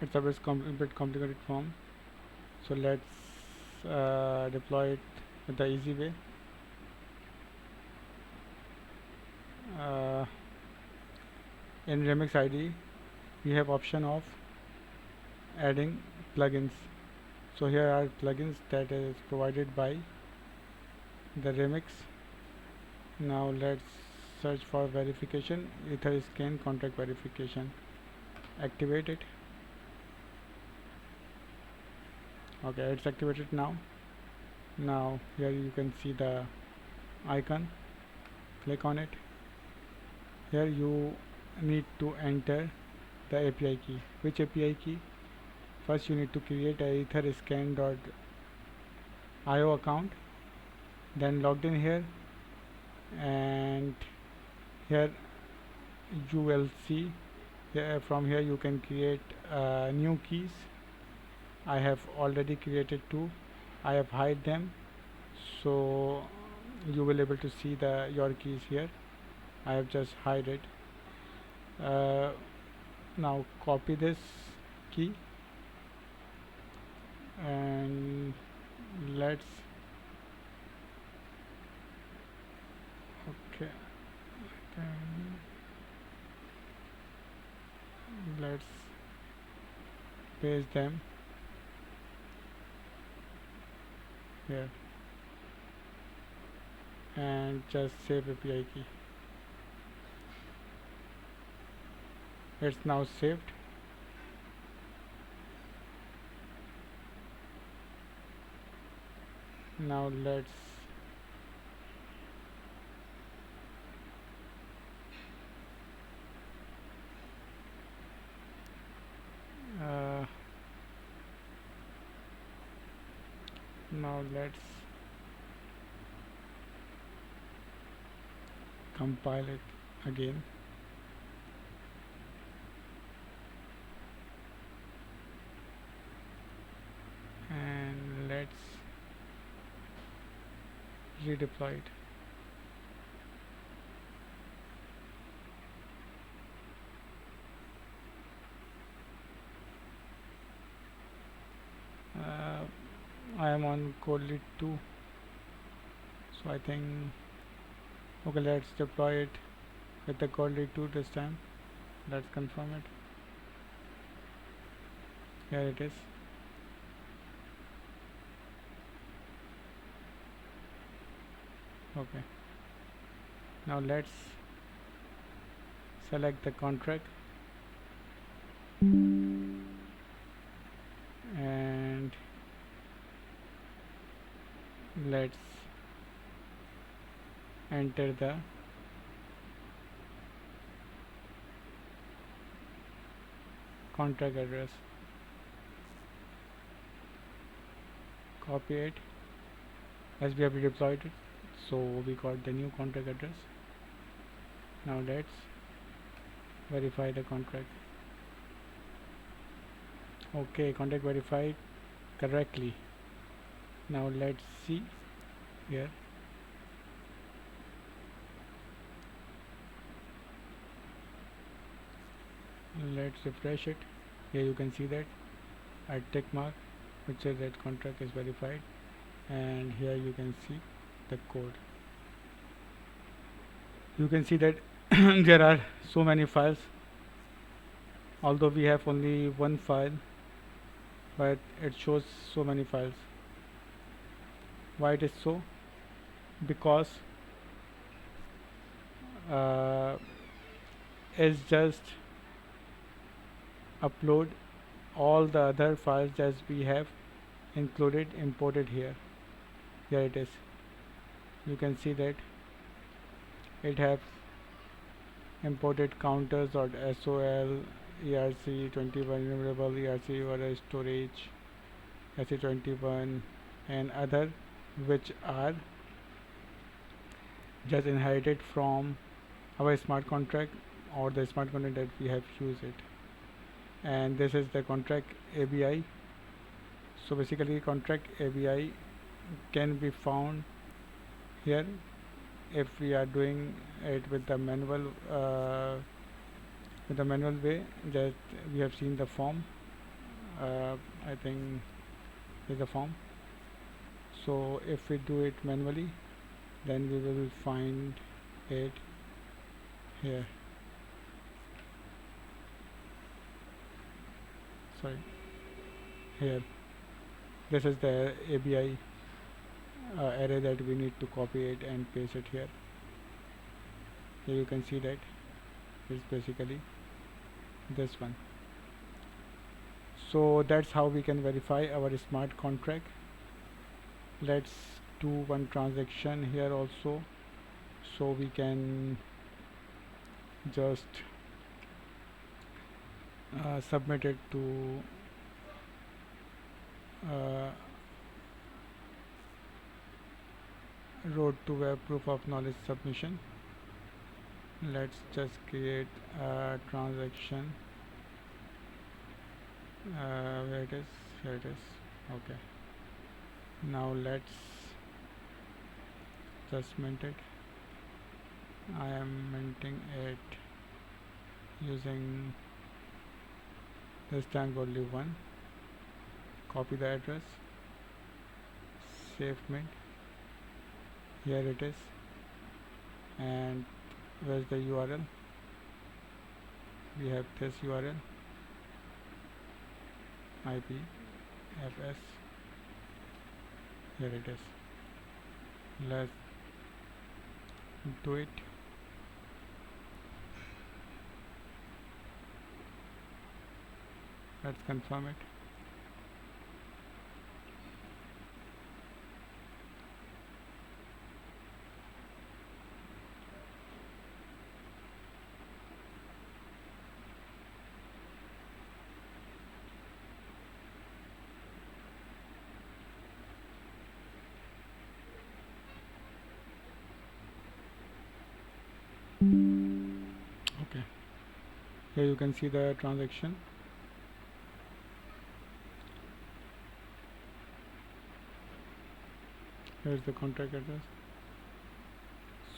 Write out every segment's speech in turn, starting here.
it's a bit complicated form, so let's deploy it with the easy way. uh, in Remix ID we have option of adding plugins. So here are plugins that is provided by the Remix. Now let's search for verification, EtherScan contract verification. Activate it. Okay, it's activated now. Now here you can see the icon. Click on it. Here you need to enter the API key. Which API key? First you need to create a etherscan.io account, then logged in here, and here you will see from here you can create new keys. I have already created two. I have hide them, so you will able to see your keys here. I have just hide it. Now copy this key and let's okay let's paste them here and just save API key. It's now saved. Now let's compile it again. And let's redeploy it. I am on Goerli 2, so I think okay, let's deploy it with the Goerli 2 this time. Let's confirm it. Here it is. Okay, now let's select the contract and let's enter the contract address, copy it as we have deployed it, so we got the new contract address. Now let's verify the contract. Okay, contract verified correctly. Now let's see here. Let's refresh it. Here you can see that a tick mark which says that contract is verified, and here you can see the code. You can see that there are so many files, although we have only one file, but it shows so many files. Why it is so? Because it's just upload all the other files that we have imported here. Here it is. You can see that it has imported counters.sol, ERC721 enumerable, ERC storage, ERC721, and other which are just inherited from our smart contract or the smart contract that we have used it. And this is the contract ABI. So basically contract ABI can be found here if we are doing it with the manual way that we have seen the form. I think is a form. So if we do it manually, then we will find it here. Sorry, here. This is the ABI array that we need to copy it and paste it here. Here you can see that is basically this one. So that's how we can verify our smart contract. Let's do one transaction here also, so we can just submit it to uh, road to web proof of knowledge submission. Let's just create a transaction. Where it is? Here it is. Okay. Now let's just mint it. I am minting it using this time Goerli 1. Copy the address, save mint. Here it is. And where's the URL? We have this URL, IPFS. Here it is. Let's do it. Let's confirm it. Okay, here you can see the transaction. Here's the contract address.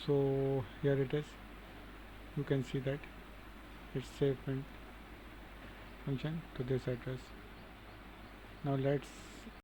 So here it is. You can see that it's save mint function to this address. Now let's